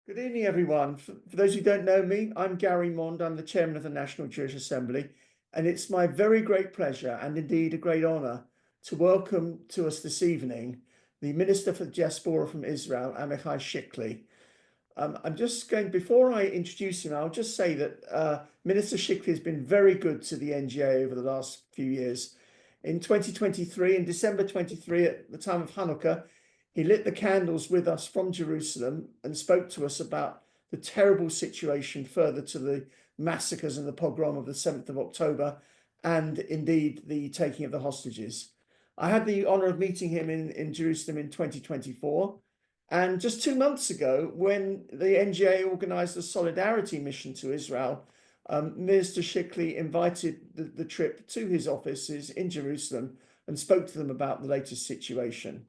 Good evening, everyone. For those who don't know me, I'm Gary Mond. I'm the chairman of the National Jewish Assembly, and it's my very great pleasure and indeed a great honor to welcome to us this evening the Minister for the Diaspora from Israel, Amichai Chikli. Before I introduce him, I'll just say that Minister Chikli has been very good to the NGA over the last few years. In 2023, in December 23, at the time of Hanukkah, he lit the candles with us from Jerusalem and spoke to us about the terrible situation further to the massacres and the pogrom of the 7th of October and indeed the taking of the hostages. I had the honor of meeting him in Jerusalem in 2024. And just 2 months ago, when the NGA organized a solidarity mission to Israel, Minister Chikli invited the trip to his offices in Jerusalem and spoke to them about the latest situation.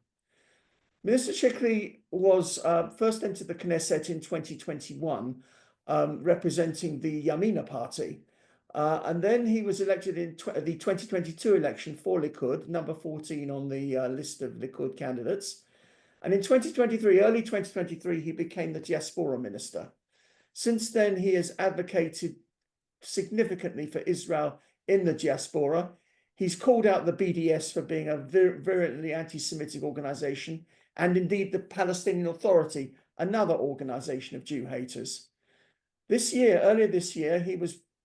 Minister Chikli was first entered the Knesset in 2021, representing the Yamina party. And then he was elected in the 2022 election for Likud, number 14 on the list of Likud candidates. And in 2023, early 2023, he became the Diaspora minister. Since then, he has advocated significantly for Israel in the Diaspora. He's called out the BDS for being a virulently anti-Semitic organization, and indeed the Palestinian Authority, another organization of Jew haters. Earlier this year,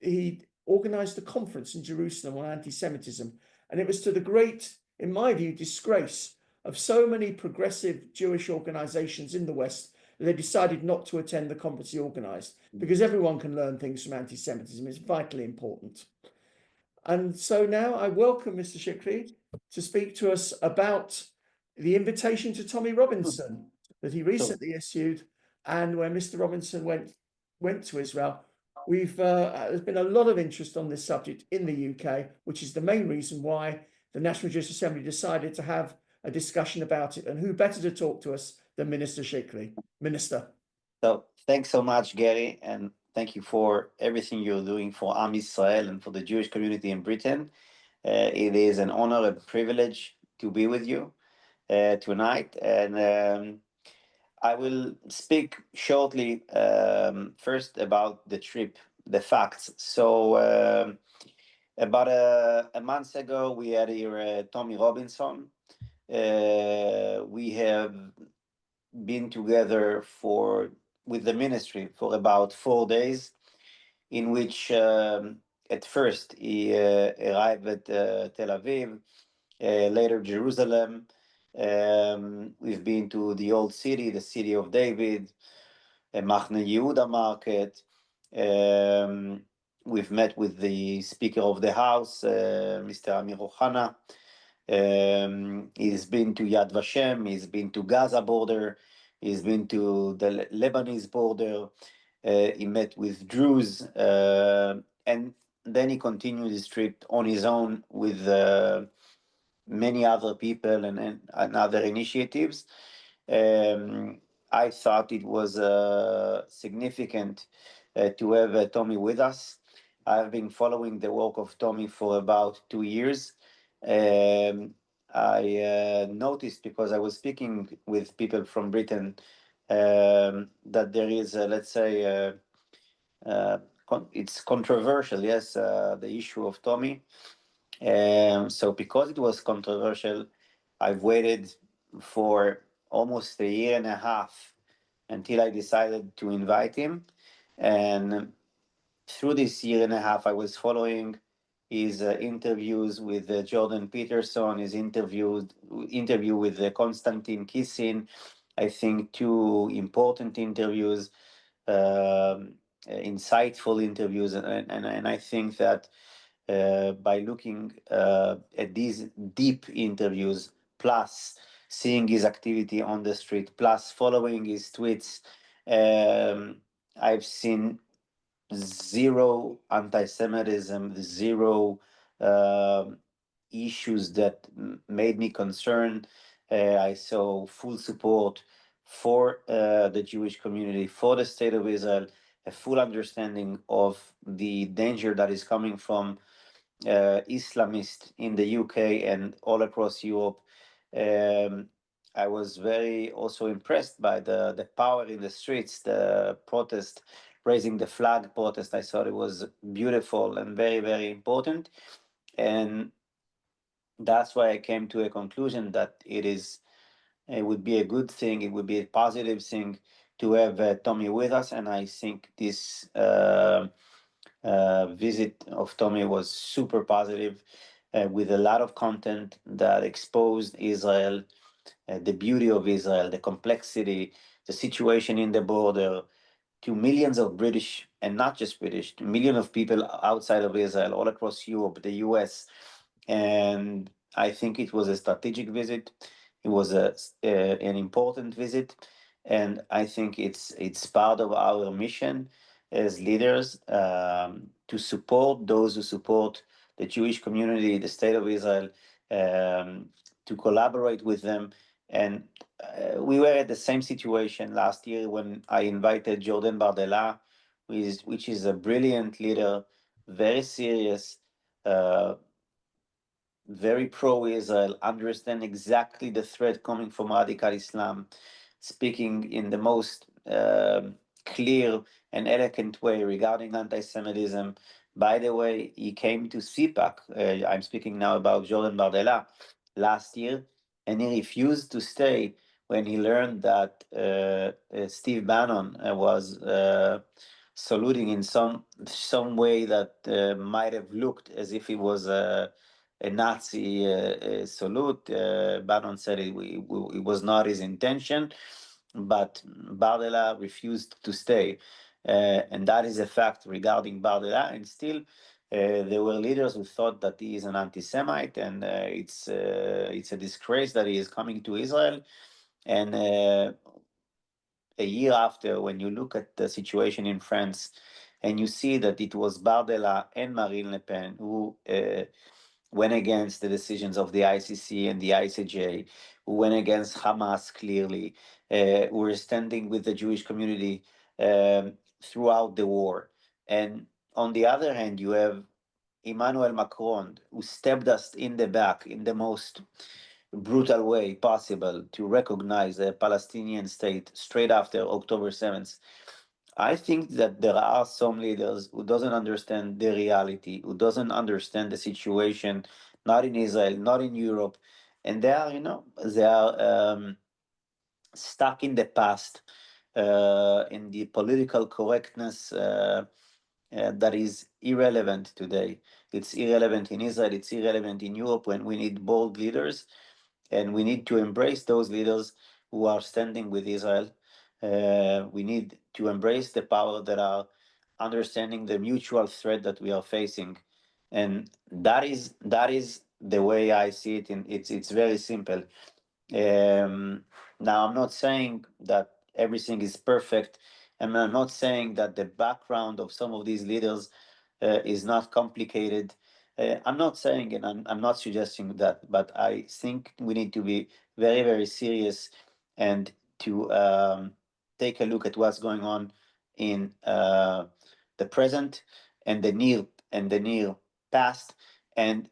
he organized a conference in Jerusalem on anti-Semitism, and it was to the great, in my view, disgrace of so many progressive Jewish organizations in the West that they decided not to attend the conference he organized, because everyone can learn things from anti-Semitism. It's vitally important. And so now I welcome Mr. Chikli to speak to us about the invitation to Tommy Robinson that he recently issued, and when Mr. Robinson went to Israel. There's been a lot of interest on this subject in the UK, which is the main reason why the National Jewish Assembly decided to have a discussion about it. And who better to talk to us than Minister Chikli? Minister. So thanks so much, Gary, and thank you for everything you're doing for Am Israel and for the Jewish community in Britain. It is an honor and privilege to be with you tonight, and I will speak shortly first about the trip, the facts. So about a month ago, we had here Tommy Robinson. We have been together with the ministry for about 4 days, in which at first he arrived at Tel Aviv, later Jerusalem. We've been to the old city, the city of David, Machne Yehuda market. We've met with the Speaker of the House, Mr. Amir Ohana. He's been to Yad Vashem, he's been to Gaza border, he's been to the Lebanese border, he met with Druze, and then he continued his trip on his own with many other people and other initiatives. I thought it was significant to have Tommy with us. I've been following the work of Tommy for about 2 years. I noticed, because I was speaking with people from Britain, that there is, let's say, it's controversial, yes, the issue of Tommy. So because it was controversial, I've waited for almost 1.5 years until I decided to invite him. And through this 1.5 years, I was following his interviews with Jordan Peterson, his interview with Konstantin Kisin. I think 2 important interviews, insightful interviews, and I think that by looking at these deep interviews, plus seeing his activity on the street, plus following his tweets, I've seen zero anti-Semitism, zero issues that made me concerned. I saw full support for the Jewish community, for the state of Israel, a full understanding of the danger that is coming from Islamists in the UK and all across Europe. I was very also impressed by the power in the streets, the protest, raising the flag protest. I thought it was beautiful and very, very important. And that's why I came to a conclusion that it would be a good thing, it would be a positive thing to have Tommy with us. And I think this visit of Tommy was super positive, with a lot of content that exposed Israel, the beauty of Israel, the complexity, the situation in the border, to millions of British, and not just British, to millions of people outside of Israel, all across Europe, the US. And I think it was a strategic visit. It was an important visit. And I think it's part of our mission as leaders, to support those who support the Jewish community, the state of Israel, to collaborate with them. And we were at the same situation last year when I invited Jordan Bardella, which is a brilliant leader, very serious, uh, very pro-Israel, understand exactly the threat coming from radical Islam, speaking in the most clear and eloquent way regarding anti-Semitism. By the way, he came to CPAC. I'm speaking now about Jordan Bardella last year, and he refused to stay when he learned that Steve Bannon was saluting in some way that might have looked as if he was a Nazi salute. Bannon said it was not his intention, but Bardella refused to stay. And that is a fact regarding Bardella. And still, there were leaders who thought that he is an anti-Semite, and it's a disgrace that he is coming to Israel. And a year after, when you look at the situation in France, and you see that it was Bardella and Marine Le Pen who went against the decisions of the ICC and the ICJ, who went against Hamas clearly, who were standing with the Jewish community throughout the war. And on the other hand, you have Emmanuel Macron, who stabbed us in the back in the most brutal way possible to recognize a Palestinian state straight after October 7th. I think that there are some leaders who doesn't understand the reality, who doesn't understand the situation, not in Israel, not in Europe, and they are stuck in the past, in the political correctness that is irrelevant today. It's irrelevant in Israel. It's irrelevant in Europe, when we need bold leaders, and we need to embrace those leaders who are standing with Israel. We need to embrace the power that are understanding the mutual threat that we are facing, and that is the way I see it. And it's very simple. Now, I'm not saying that everything is perfect, and I'm not saying that the background of some of these leaders is not complicated. I'm not saying, and I'm not suggesting that, but I think we need to be very, very serious, and to take a look at what's going on in the present and the near past, and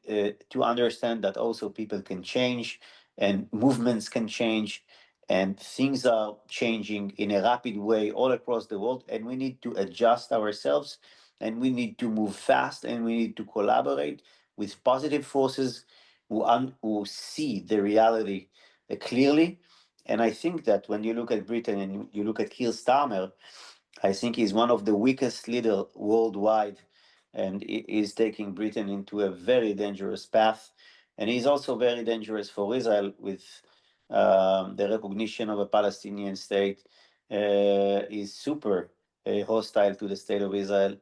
to understand that also people can change, and movements can change, and things are changing in a rapid way all across the world, and we need to adjust ourselves, and we need to move fast, and we need to collaborate with positive forces who see the reality clearly. And I think that when you look at Britain and you look at Keir Starmer, I think he's one of the weakest leaders worldwide, and is taking Britain into a very dangerous path. And he's also very dangerous for Israel, with the recognition of a Palestinian state. Is super hostile to the state of Israel,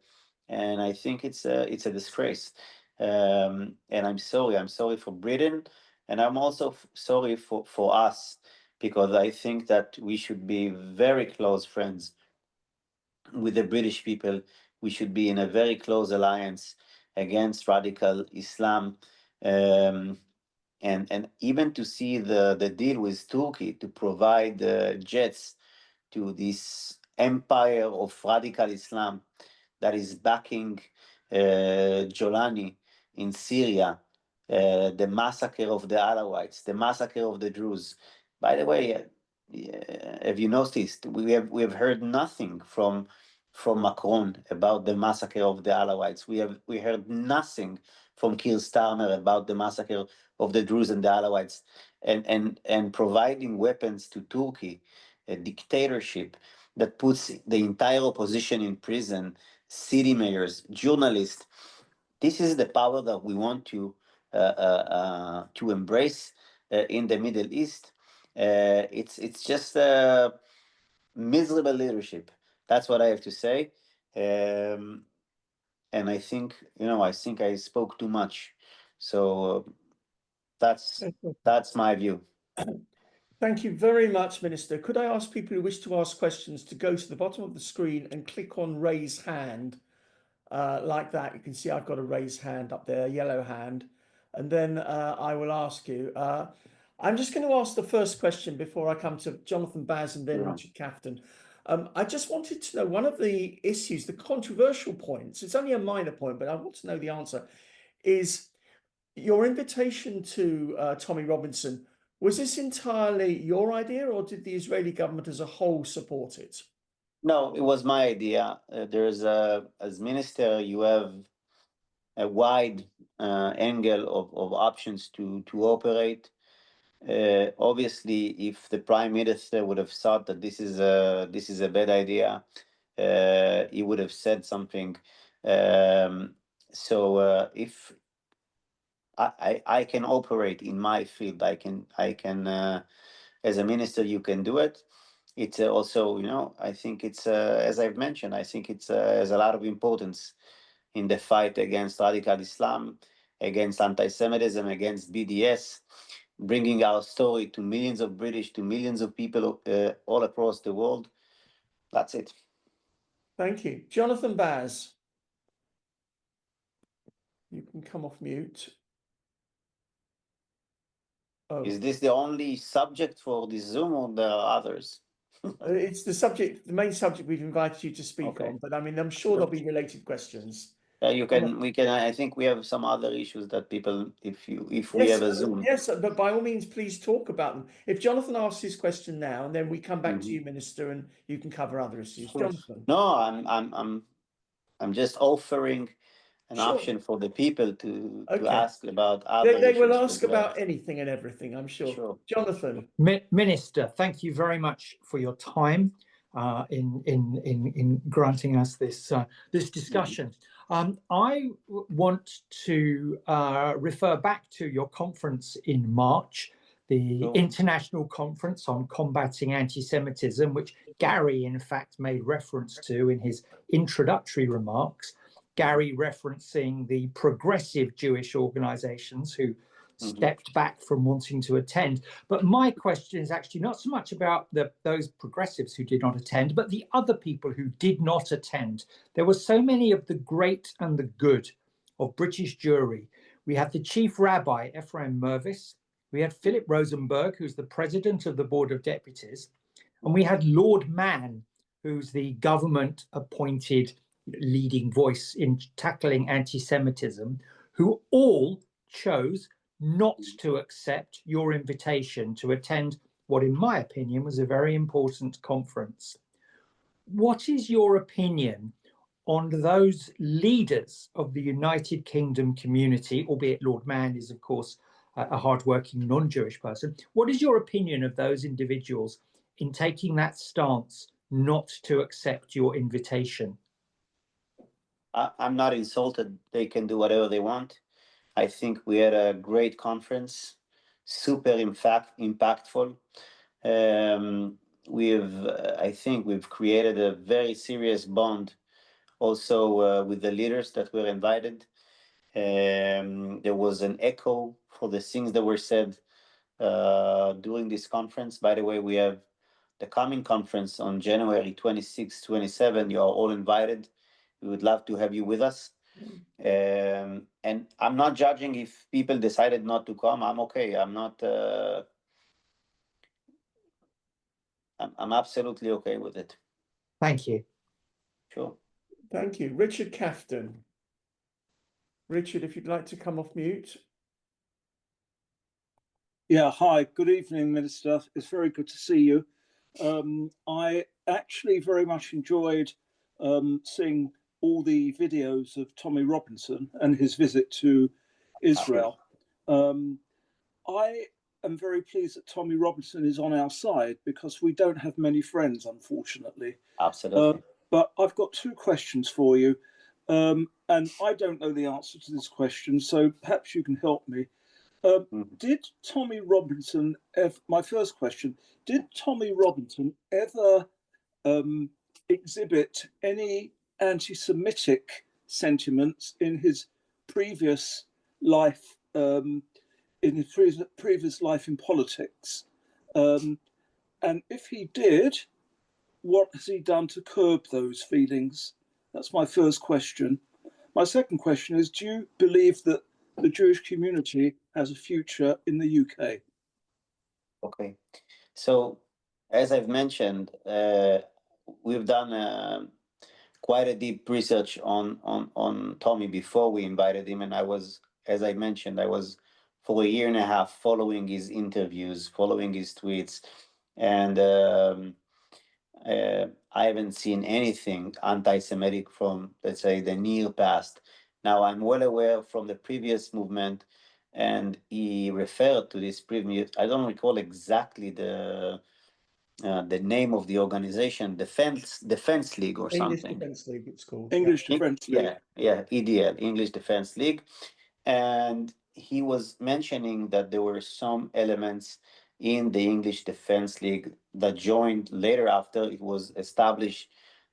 and I think it's a disgrace. And I'm sorry for Britain, and I'm also sorry for us, because I think that we should be very close friends with the British people. We should be in a very close alliance against radical Islam. Um, and even to see the deal with Turkey to provide jets to this empire of radical Islam that is backing Jolani in Syria, the massacre of the Alawites, the massacre of the Druze, By the way, have you noticed we have heard nothing from Macron about the massacre of the Alawites. We heard nothing from Keir Starmer about the massacre of the Druze and the Alawites, and providing weapons to Turkey, a dictatorship that puts the entire opposition in prison, city mayors, journalists. This is the power that we want to embrace in the Middle East. It's just miserable leadership. That's what I have to say. And I think I spoke too much. So that's my view. Thank you very much, Minister. Could I ask people who wish to ask questions to go to the bottom of the screen and click on raise hand like that? You can see I've got a raised hand up there, a yellow hand, and then I will ask you. I'm just going to ask the first question before I come to Jonathan Baz and then Yeah. Richard Kaftan. I just wanted to know one of the issues, the controversial points, it's only a minor point, but I want to know the answer, is your invitation to Tommy Robinson. Was this entirely your idea, or did the Israeli government as a whole support it? No, it was my idea. As minister, you have a wide angle of options to operate. Obviously, if the prime minister would have thought that this is a bad idea, he would have said something. If I can operate in my field, I can as a minister, you can do it. It's also, I think it's as I've mentioned, I think it's has a lot of importance in the fight against radical Islam, against anti-Semitism, against BDS, bringing our story to millions of British, to millions of people all across the world. That's it. Thank you. Jonathan Baz, you can come off mute. Oh, Is this the only subject for this Zoom, or there are others? it's the subject, the main subject we've invited you to speak Okay. on, but I mean, I'm sure there'll be related questions. You can, we can. I think we have some other issues that people, if we Yes, have a Zoom. yes, but by all means, please talk about them. If Jonathan asks his question now, and then we come back to you, Minister, and you can cover other issues. Sure. Jonathan. No, I'm just offering an Sure. option for the people to Okay. ask about other They will issues ask as well. about anything and everything, I'm sure. Sure. Jonathan. Minister, thank you very much for your time in granting us this this discussion. I want to refer back to your conference in March, the Sure. International Conference on Combating Anti-Semitism, which Gary, in fact, made reference to in his introductory remarks. Gary referencing the progressive Jewish organizations who stepped back from wanting to attend. But my question is actually not so much about those progressives who did not attend, but the other people who did not attend. There were so many of the great and the good of British Jewry. We had the chief rabbi, Ephraim Mervis. We had Philip Rosenberg, who's the president of the Board of Deputies. And we had Lord Mann, who's the government-appointed leading voice in tackling anti-Semitism, who all chose not to accept your invitation to attend what, in my opinion, was a very important conference. What is your opinion on those leaders of the United Kingdom community, albeit Lord Mann is, of course, a hardworking non-Jewish person? What is your opinion of those individuals in taking that stance not to accept your invitation? I'm not insulted. They can do whatever they want. I think we had a great conference, super impactful. I think we've created a very serious bond also with the leaders that were invited. There was an echo for the things that were said during this conference. By the way, we have the coming conference on January 26, 27. You are all invited. We would love to have you with us. And I'm not judging if people decided not to come. I'm okay. I'm not. I'm absolutely okay with it. Thank you. Sure. Thank you. Richard Kaftan. Richard, if you'd like to come off mute. Yeah, hi, good evening, Minister. It's very good to see you. I actually very much enjoyed seeing all the videos of Tommy Robinson and his visit to Israel. I am very pleased that Tommy Robinson is on our side because we don't have many friends, unfortunately. Absolutely. But I've got two questions for you. And I don't know the answer to this question, so perhaps you can help me. Did Tommy Robinson, my first question, did Tommy Robinson ever exhibit any anti-Semitic sentiments in his previous life, in his previous life in politics? And if he did, what has he done to curb those feelings? That's my first question. My second question is, do you believe that the Jewish community has a future in the UK? Okay. So, as I've mentioned, we've done quite a deep research on Tommy before we invited him, and I was, as I mentioned, I was for a year and a half following his interviews, following his tweets, and I haven't seen anything anti-Semitic from, let's say, the near past. Now, I'm well aware from the previous movement, and he referred to this previous, I don't recall exactly the name of the organization, Defense League or English something. Defence League, it's called. English Defence League. Yeah, EDL, English Defense League. And he was mentioning that there were some elements in the English Defense League that joined later after it was established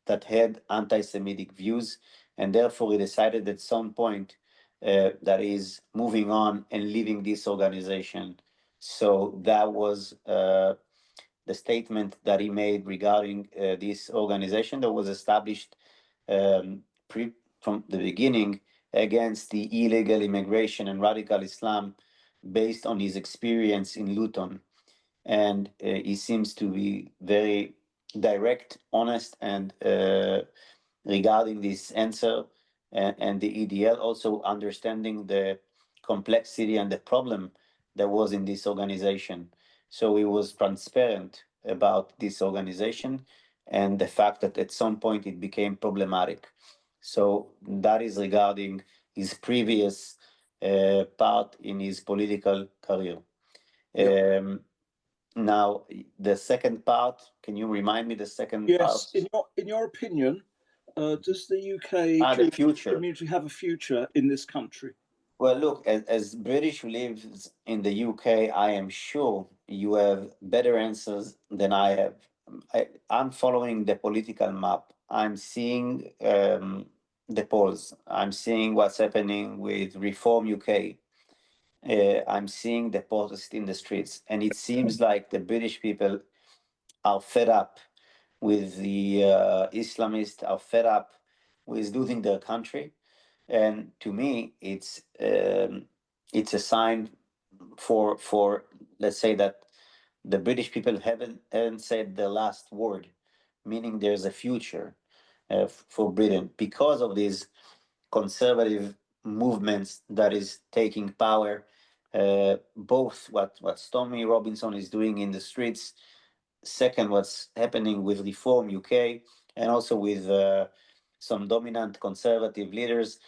that had anti-Semitic views, and therefore he decided at some point that is moving on and leaving this organization. So that was the statement that he made regarding this organization that was established from the beginning against the illegal immigration and radical Islam based on his experience in Luton. And he seems to be very direct, honest, and regarding this answer and the EDL, also understanding the complexity and the problem that was in this organization. So he was transparent about this organization and the fact that at some point it became problematic. So that is regarding his previous part in his political career. Now, the second part, can you remind me the second part? Yes, in your opinion, does the UK The Jewish future. community have a future in this country? Well, look, as British who lives in the UK, I am sure you have better answers than I have. I'm following the political map. I'm seeing the polls. I'm seeing what's happening with Reform UK. I'm seeing the protest in the streets, and it seems like the British people are fed up with the Islamists, are fed up with losing their country. And to me, it's a sign for let's say that the British people haven't said the last word, meaning there's a future for Britain because of these conservative movements that is taking power. Both what Tommy Robinson is doing in the streets, second what's happening with Reform UK, and also with some dominant conservative leaders.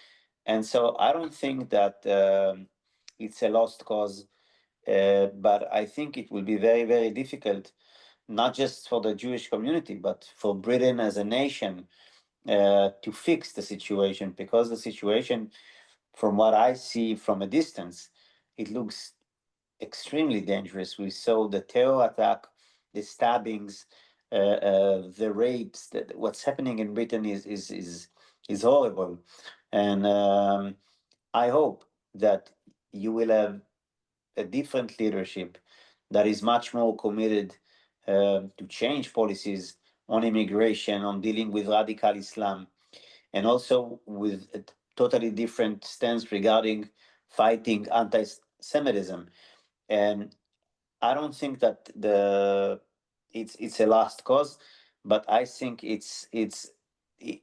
And so I don't think that it's a lost cause, but I think it will be very, very difficult, not just for the Jewish community, but for Britain as a nation to fix the situation, because the situation, from what I see from a distance, it looks extremely dangerous. We saw the terror attack, the stabbings, the rapes. That what's happening in Britain is horrible, and I hope that you will have a different leadership that is much more committed to change policies on immigration, on dealing with radical Islam, and also with a totally different stance regarding fighting anti-Semitism. And I don't think that it's a last cause, but I think it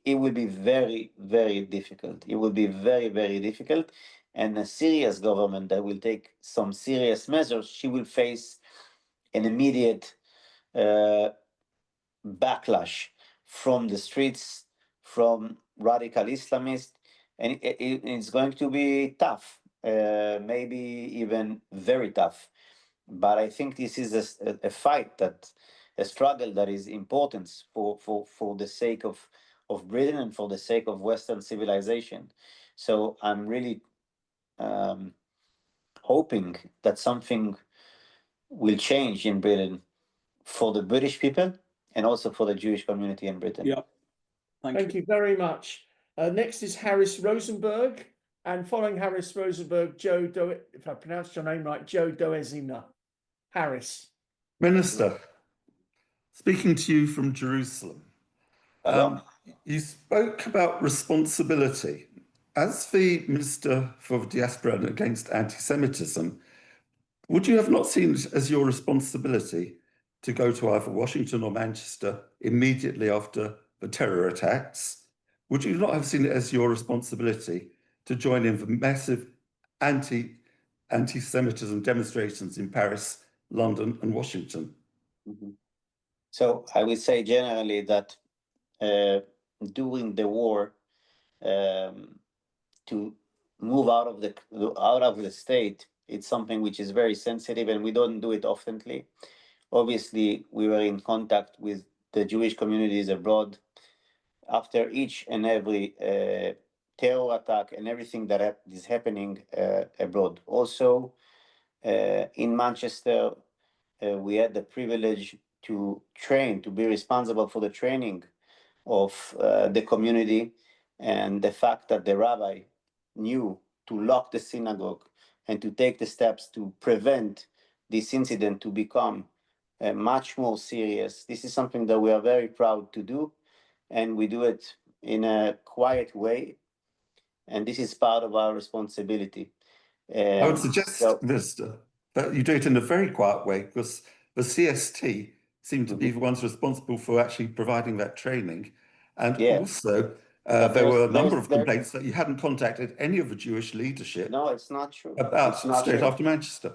will be very, very difficult. It will be very, very difficult, and a serious government that will take some serious measures, she will face an immediate backlash from the streets, from radical Islamists, and it's going to be tough, maybe even very tough. But I think this is a fight, a struggle that is important for the sake of Britain and for the sake of Western civilization. So I'm really hoping that something will change in Britain for the British people and also for the Jewish community in Britain. Yeah. Thank you very much. Next is Harris Rosenberg, and following Harris Rosenberg, if I pronounced your name right, Joe Doezina. Harris. Minister, speaking to you from Jerusalem. You spoke about responsibility. As the Minister for Diaspora and Against Antisemitism, would you have not seen it as your responsibility to go to either Washington or Manchester immediately after the terror attacks? Would you not have seen it as your responsibility to join in the massive anti-Semitism demonstrations in Paris, London, and Washington? Mm-hmm. So I would say generally that during the war, to move out of the state, it's something which is very sensitive, and we don't do it oftenly. Obviously, we were in contact with the Jewish communities abroad after each and every terror attack and everything that is happening abroad. Also, in Manchester, we had the privilege to be responsible for the training of the community, and the fact that the rabbi knew to lock the synagogue and to take the steps to prevent this incident to become much more serious. This is something that we are very proud to do, and we do it in a quiet way, and this is part of our responsibility. I would suggest, Minister, that you do it in a very quiet way, because the CST seem to be the ones responsible for actually providing that training. And also, there were a number of complaints that you hadn't contacted any of the Jewish leadership. No, it's not true. About it's not straight true. After Manchester.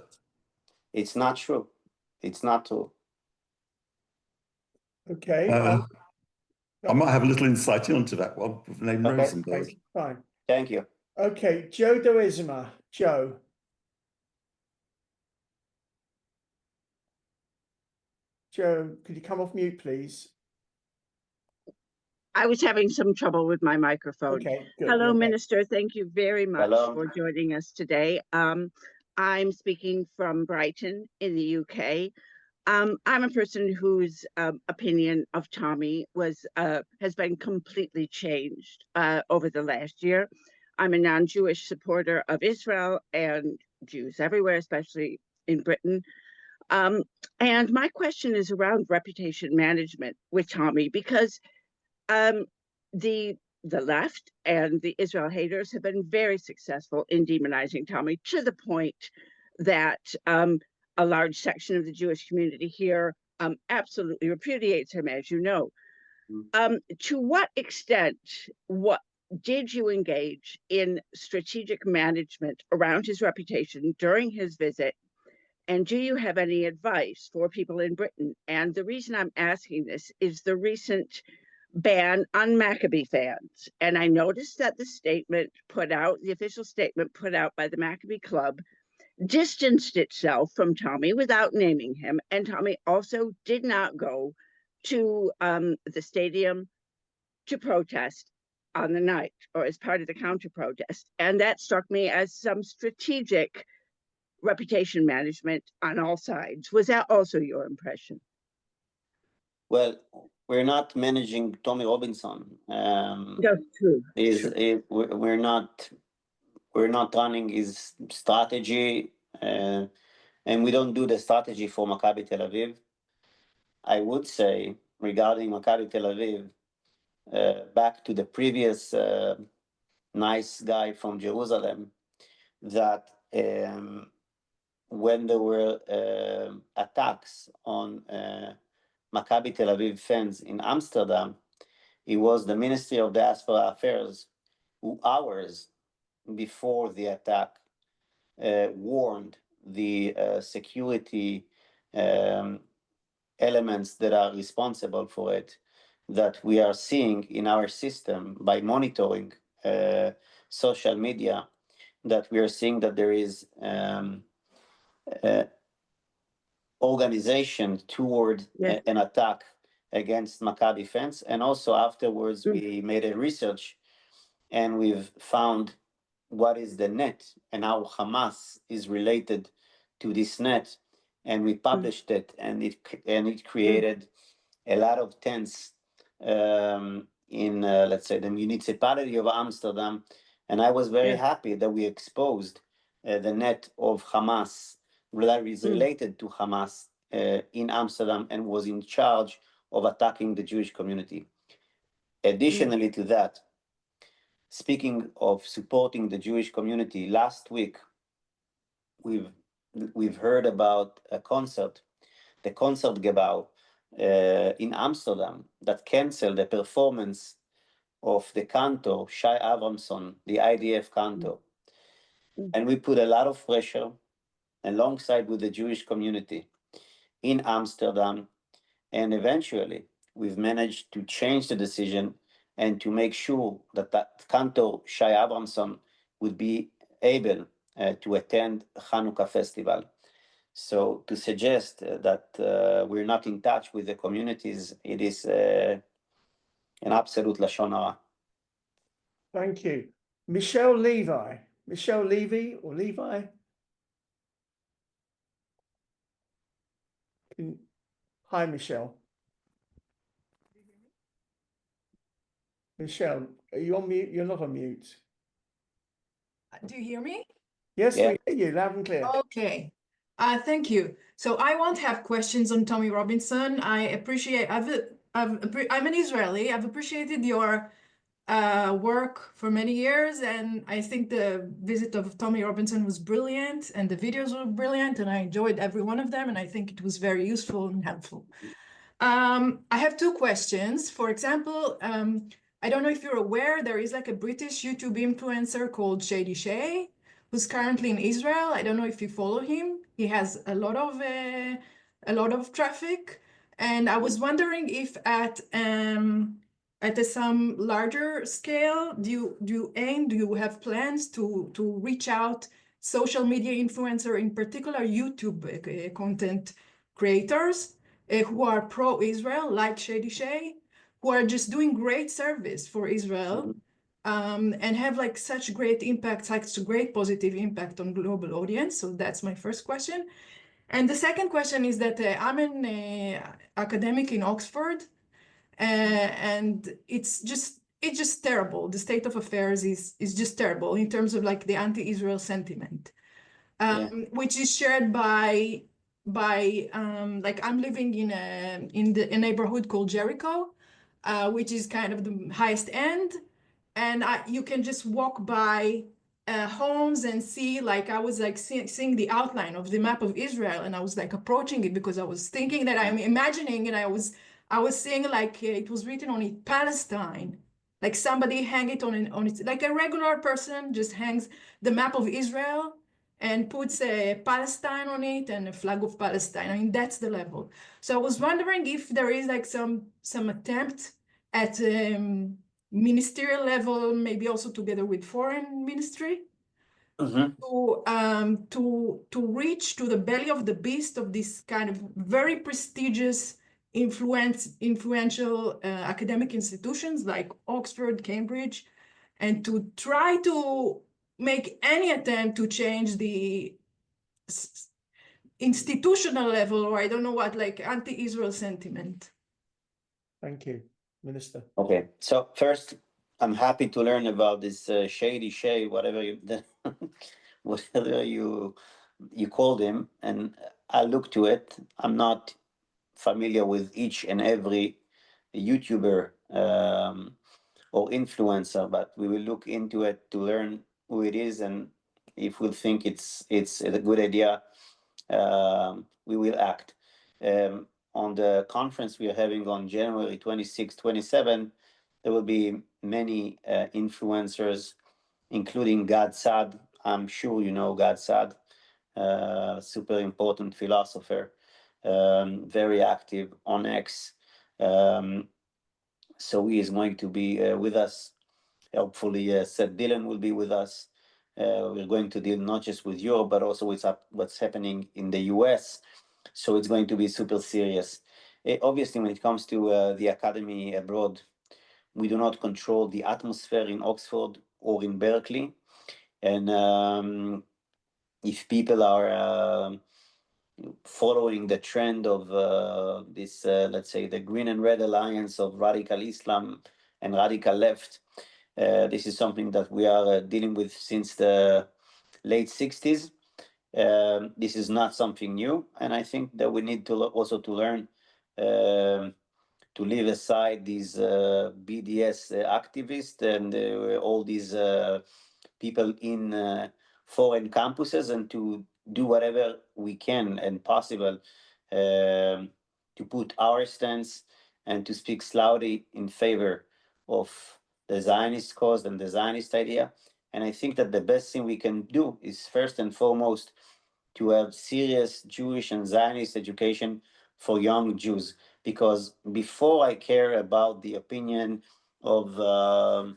It's not true. It's not true. Okay. I might have a little insight into that one with the name Rosenberg. Okay, fine. Thank you. Okay, Joe Doezima. Joe. Joe, could you come off mute, please? I was having some trouble with my microphone. Okay, good. Hello, Minister. Thank you very much for joining us today. I'm speaking from Brighton in the UK. I'm a person whose opinion of Tommy has been completely changed over the last year. I'm a non-Jewish supporter of Israel and Jews everywhere, especially in Britain. And my question is around reputation management with Tommy, because the left and the Israel haters have been very successful in demonizing Tommy, to the point that a large section of the Jewish community here absolutely repudiates him, as you know. To what extent did you engage in strategic management around his reputation during his visit? And do you have any advice for people in Britain? And the reason I'm asking this is the recent ban on Maccabee fans. And I noticed that the official statement put out by the Maccabee Club distanced itself from Tommy without naming him. And Tommy also did not go to the stadium to protest on the night, or as part of the counter protest. And that struck me as some strategic reputation management on all sides. Was that also your impression? Well, we're not managing Tommy Robinson. That's true. We're not running his strategy, and we don't do the strategy for Maccabi Tel Aviv. I would say regarding Maccabi Tel Aviv, back to the previous nice guy from Jerusalem, that when there were attacks on Maccabi Tel Aviv fans in Amsterdam, it was the Ministry of Diaspora Affairs, ours, before the attack, warned the security elements that are responsible for it, that we are seeing in our system by monitoring social media, that we are seeing that there is organization toward Yes. an attack against Maccabi fans. And also afterwards, Mm. we made a research and we've found what is the net and how Hamas is related to this net. And we published it, and it created a lot of tense in, let's say, the municipality of Amsterdam. And I was very happy that we exposed the net of Hamas that is related to Hamas in Amsterdam and was in charge of attacking the Jewish community. Additionally to that, speaking of supporting the Jewish community, last week we've heard about a concert, the Concertgebouw in Amsterdam, that canceled the performance of the cantor Shai Avramson, the IDF cantor. And we put a lot of pressure alongside with the Jewish community in Amsterdam, and eventually we've managed to change the decision and to make sure that cantor Shai Avramson would be able to attend Hanukkah festival. So to suggest that we're not in touch with the communities, it is an absolute lashon hara. Thank you. Michelle Levi. Michelle Levy or Levi? Hi, Michelle. Michelle, are you on mute? You're not on mute. Do you hear me? Yes, Yeah. we hear you loud and clear. Okay. Thank you. So I won't have questions on Tommy Robinson. I appreciate, I'm an Israeli. I've appreciated your work for many years, and I think the visit of Tommy Robinson was brilliant, and the videos were brilliant, and I enjoyed every one of them, and I think it was very useful and helpful. I have two questions. For example, I don't know if you're aware, there is like a British YouTube influencer called Shady Shay, who's currently in Israel. I don't know if you follow him. He has a lot of traffic, and I was wondering if at some larger scale, do you have plans to reach out social media influencer, in particular YouTube content creators who are pro-Israel, like Shady Shay, who are just doing great service for Israel, and have like such great impact, such a great positive impact on global audience. So that's my first question. And the second question is that I'm an academic in Oxford, and it's just terrible. The state of affairs is just terrible in terms of like the anti-Israel sentiment, which is shared by like I'm living in a neighborhood called Jericho, which is kind of the highest end, and you can just walk by homes and see, like I was like seeing the outline of the map of Israel, and I was like approaching it because I was thinking that I'm imagining, and I was seeing like it was written on it, Palestine, like somebody hang it on it, like a regular person just hangs the map of Israel and puts a Palestine on it and a flag of Palestine. I mean, that's the level. So I was wondering if there is like some attempt at ministerial level, maybe also together with foreign ministry, to reach to the belly of the beast of this kind of very prestigious, influential academic institutions like Oxford, Cambridge, and to try to make any attempt to change the institutional level, or I don't know what, like anti-Israel sentiment. Thank you, Minister. Okay, so first, I'm happy to learn about this Shady Shay, whatever you called him, and I'll look to it. I'm not familiar with each and every YouTuber or influencer, but we will look into it to learn who it is, and if we think it's a good idea, we will act. On the conference we are having on January 26, 27, there will be many influencers including Gad Saad. I'm sure you know Gad Saad, super important philosopher, very active on X. So he is going to be with us. Hopefully, Seth Dillon will be with us. We're going to deal not just with Europe, but also with what's happening in the US. So it's going to be super serious. Obviously, when it comes to the academy abroad, we do not control the atmosphere in Oxford or in Berkeley. And if people are following the trend of this, let's say, the Green and Red Alliance of radical Islam and radical left, this is something that we are dealing with since the late 60s. This is not something new, and I think that we need to also to learn to leave aside these BDS activists and all these people in foreign campuses, and to do whatever we can and possible to put our stance and to speak loudly in favor of the Zionist cause and the Zionist idea. And I think that the best thing we can do is first and foremost to have serious Jewish and Zionist education for young Jews. Because before I care about the opinion of, I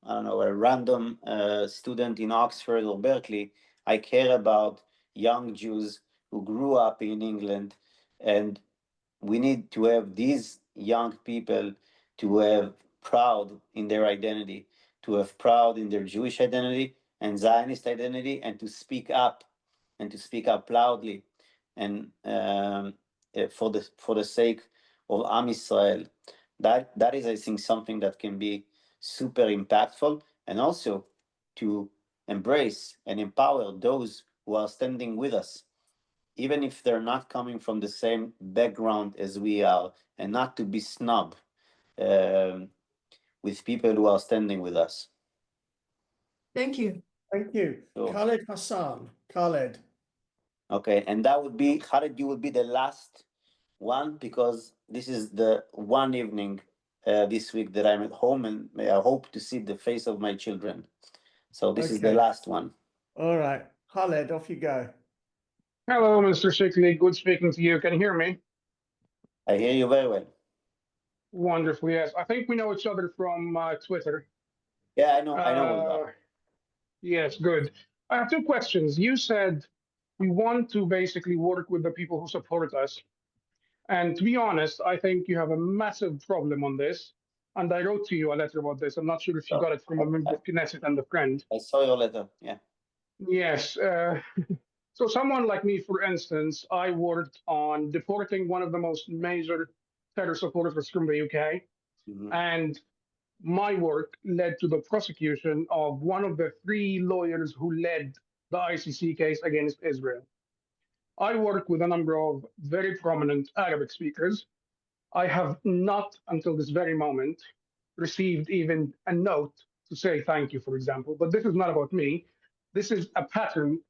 don't know, a random student in Oxford or Berkeley, I care about young Jews who grew up in England. And we need to have these young people to have proud in their identity, to have proud in their Jewish identity and Zionist identity, and to speak up loudly, and for the sake of Am Israel. That is, I think, something that can be super impactful, and also to embrace and empower those who are standing with us, even if they're not coming from the same background as we are, and not to be snob with people who are standing with us. Thank you. Thank you. Sure. Khaled Hassan. Khaled. Okay, and that would be, Khaled, you would be the last one, because this is the one evening this week that I'm at home, and I hope to see the face of my children. So this is the Okay. last one. All right. Khaled, off you go. Hello, Mr. Chikli. Good speaking to you. Can you hear me? I hear you very well. Wonderful. Yes, I think we know each other from Twitter. Yeah, I know who you are. Yes, good. I have two questions. You said we want to basically work with the people who support us. And to be honest, I think you have a massive problem on this. And I wrote to you a letter about this. I'm not sure if you got it from a member of Knesset and a friend. I saw your letter, yeah. Yes. So someone like me, for instance, I worked on deporting one of the most major terror supporters from the UK. Mhm. And my work led to the prosecution of one of the three lawyers who led the ICC case against Israel. I work with a number of very prominent Arabic speakers. I have not, until this very moment, received even a note to say thank you, for example. But this is not about me. This is a pattern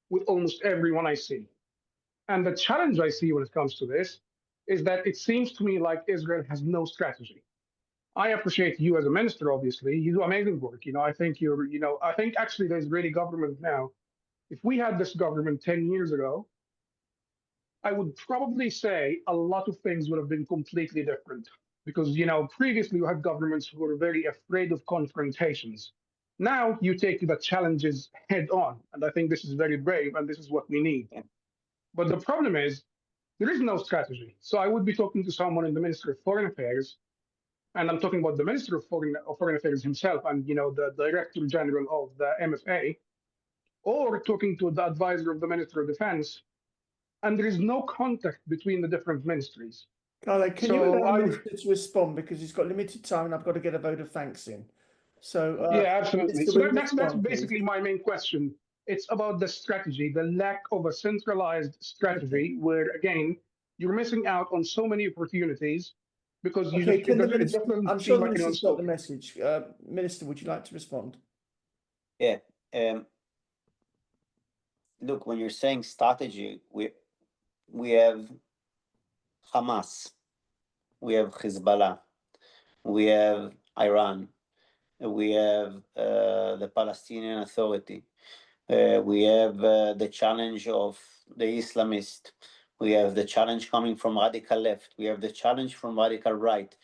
with almost everyone I see. And the challenge I see when it comes to this is that it seems to me like Israel has no strategy. I appreciate you as a minister, obviously. You do amazing work. I think I think actually the Israeli government now, if we had this government 10 years ago, I would probably say a lot of things would have been completely different. Because, previously you had governments who were very afraid of confrontations. Now you take the challenges head on. And I think this is very brave, and this is what we need. But the problem is, there is no strategy. So I would be talking to someone in the Ministry of Foreign Affairs, and I'm talking about the Minister of Foreign Affairs himself, and the Director General of the MFA, or talking to the advisor of the Minister of Defense, and there is no contact between the different ministries. Khaled, can you So allow the minister to respond, because he's got limited time and I've got to get a vote of thanks in. So yeah, absolutely. Minister, So will you that's respond, basically please? my main question. It's about the strategy, the lack of a centralized strategy, where again you're missing out on so many opportunities because you Okay, just can the it minister, just doesn't I'm sure seem the like minister's got the so. message. Minister, would you like to respond? Yeah. Look, when you're saying strategy, we have Hamas, we have Hezbollah, we have Iran, we have the Palestinian Authority, we have the challenge of the Islamist, we have the challenge coming from radical left, we have the challenge from radical right,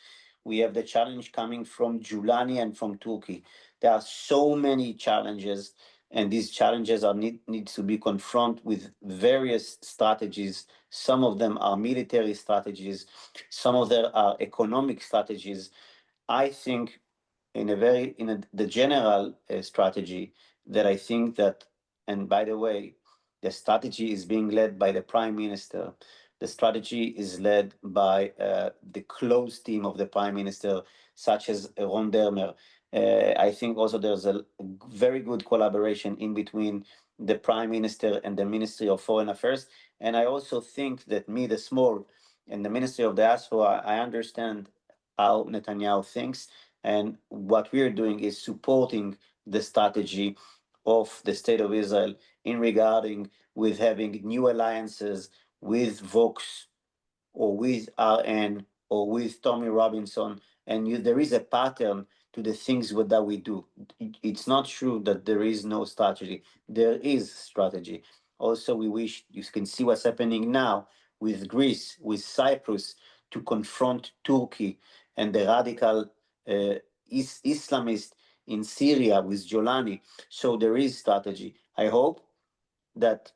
we have the challenge coming from Julani and from Turkey. There are so many challenges, and these challenges need to be confronted with various strategies. Some of them are military strategies, some of them are economic strategies. I think the general strategy that I think that, and by the way, the strategy is being led by the prime minister. The strategy is led by the close team of the prime minister, such as Ron Dermer. I think also there's a very good collaboration in between the prime minister and the Ministry of Foreign Affairs. And I also think that me, the small, and the Ministry of Diaspora, I understand how Netanyahu thinks. And what we're doing is supporting the strategy of the State of Israel in regarding with having new alliances with Vox or with RN or with Tommy Robinson. And there is a pattern to the things that we do. It's not true that there is no strategy. There is strategy. Also, we wish you can see what's happening now with Greece, with Cyprus, to confront Turkey and the radical Islamist in Syria with Jolani. So there is strategy. I hope that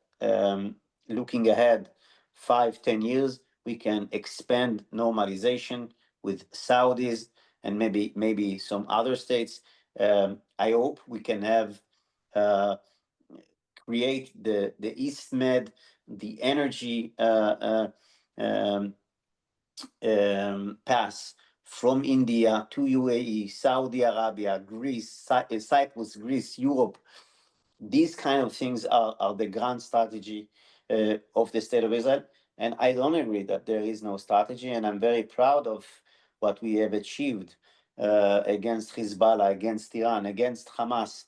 looking ahead 5-10 years, we can expand normalization with Saudis and maybe some other states. I hope we can have create the East Med, the energy pass from India to UAE, Saudi Arabia, Greece, Cyprus, Greece, Europe. These kind of things are the grand strategy of the State of Israel. And I don't agree that there is no strategy. And I'm very proud of what we have achieved against Hezbollah, against Iran, against Hamas.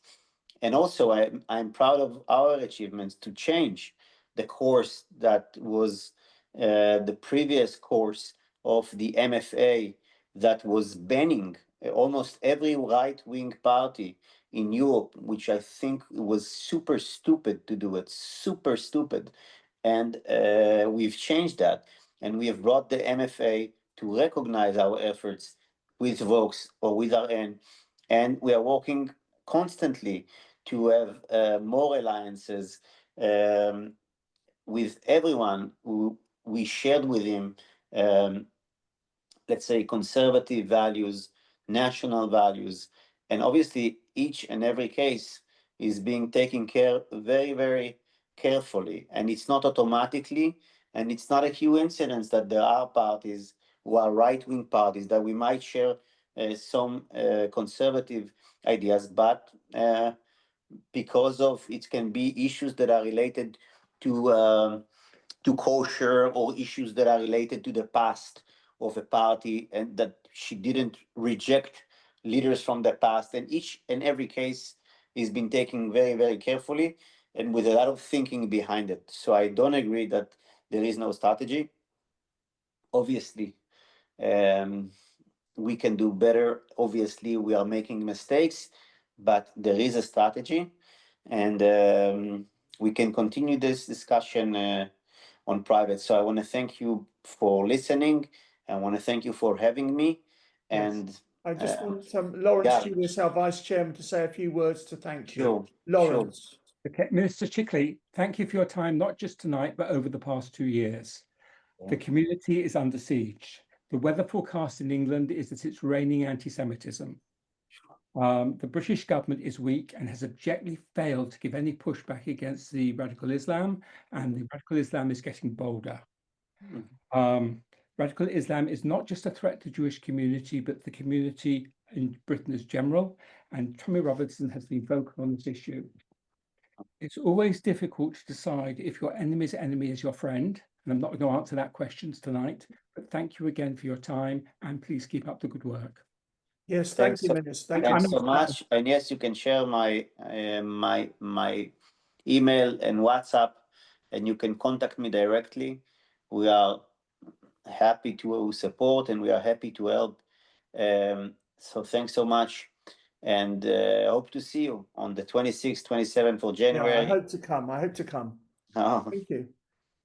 And also, I'm proud of our achievements to change the course that was the previous course of the MFA that was banning almost every right-wing party in Europe, which I think was super stupid to do it, super stupid. And we've changed that. And we have brought the MFA to recognize our efforts with Vox or with RN. And we are working constantly to have more alliances with everyone who we shared with him, let's say, conservative values, national values. And obviously, each and every case is being taken care very, very carefully. And it's not automatically, and it's not a coincidence that there are parties who are right-wing parties that we might share some conservative ideas, but because of it can be issues that are related to kosher or issues that are related to the past of a party, and that she didn't reject leaders from the past. And each and every case is been taken very, very carefully and with a lot of thinking behind it. So I don't agree that there is no strategy. Obviously, we can do better. Obviously, we are making mistakes, but there is a strategy, and we can continue this discussion on private. So I want to thank you for listening. I want to thank you for having me. And yes. I just want Lawrence Julius, our Vice Chairman, to say a few words to thank you. Sure, Lawrence. sure. Okay, Minister Chikli, thank you for your time, not just tonight, but over the past 2 years. The community is under siege. The weather forecast in England is that it's raining anti-Semitism. The British government is weak and has abjectly failed to give any pushback against the radical Islam, and the radical Islam is getting bolder. Radical Islam is not just a threat to the Jewish community, but the community in Britain as general, and Tommy Robinson has been vocal on this issue. It's always difficult to decide if your enemy's enemy is your friend, and I'm not going to answer that question tonight, but thank you again for your time, and please keep up the good work. Yes, thank you, Minister. Thanks so much. And yes, you can share my my email and WhatsApp, and you can contact me directly. We are happy to support, and we are happy to help. So thanks so much. and hope to see you on the 26th, 27th of January. Yeah, I hope to come. I hope to come. Oh, Thank you.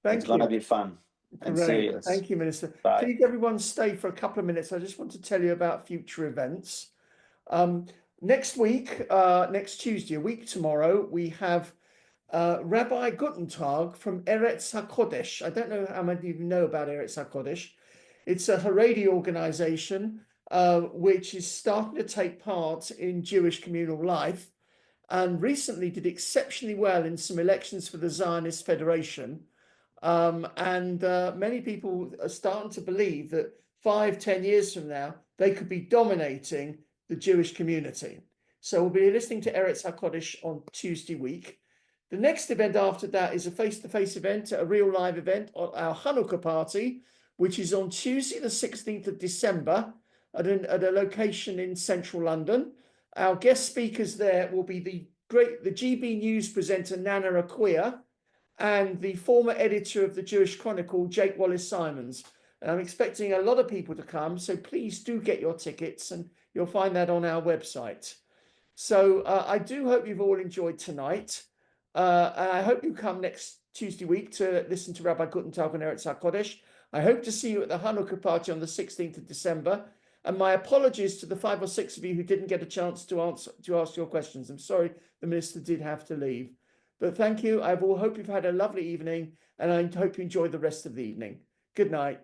it's going to be fun and Great. serious. Thank you, Minister. Bye. Please, everyone, stay for a couple of minutes. I just want to tell you about future events. Next week, next Tuesday, a week tomorrow, we have Rabbi Gutentag from Eretz HaKodesh. I don't know how many of you know about Eretz HaKodesh. It's a Haredi organization which is starting to take part in Jewish communal life and recently did exceptionally well in some elections for the Zionist Federation. Many people are starting to believe that 5-10 years from now, they could be dominating the Jewish community. So we'll be listening to Eretz HaKodesh on Tuesday week. The next event after that is a face-to-face event, a real live event, our Hanukkah party, which is on Tuesday, the 16th of December at a location in central London. Our guest speakers there will be the GB News presenter Nana Aquia and the former editor of the Jewish Chronicle, Jake Wallace-Simons. And I'm expecting a lot of people to come, so please do get your tickets, and you'll find that on our website. So I do hope you've all enjoyed tonight. And I hope you come next Tuesday week to listen to Rabbi Gutentag and Eretz HaKodesh. I hope to see you at the Hanukkah party on the 16th of December. And my apologies to the 5 or 6 of you who didn't get a chance to ask your questions. I'm sorry the minister did have to leave. But thank you. I hope you've had a lovely evening, and I hope you enjoy the rest of the evening. Good night.